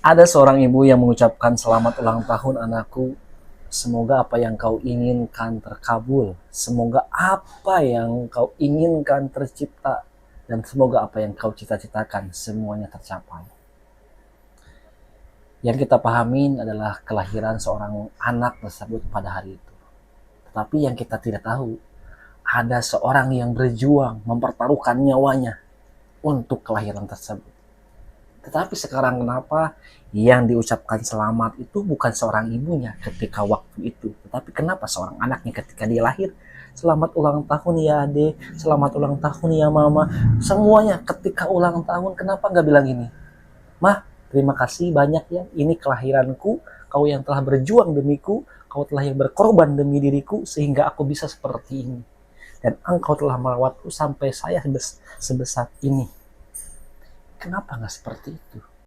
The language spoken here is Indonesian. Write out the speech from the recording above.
Ada seorang ibu yang mengucapkan selamat ulang tahun anakku. Semoga apa yang kau inginkan terkabul. Semoga apa yang kau inginkan tercipta. Dan semoga apa yang kau cita-citakan semuanya tercapai. Yang kita pahamin adalah kelahiran seorang anak tersebut pada hari itu. Tetapi yang kita tidak tahu, ada seorang yang berjuang mempertaruhkan nyawanya untuk kelahiran tersebut. Tetapi sekarang kenapa yang diucapkan selamat itu bukan seorang ibunya ketika waktu itu, tetapi kenapa seorang anaknya ketika dia lahir? Selamat ulang tahun ya ade, selamat ulang tahun ya mama. Semuanya ketika ulang tahun kenapa nggak bilang gini, mah terima kasih banyak ya, ini kelahiranku, kau yang telah berjuang demiku, kau telah yang berkorban demi diriku sehingga aku bisa seperti ini, dan engkau telah merawatku sampai saya sebesar ini. Kenapa nggak seperti itu?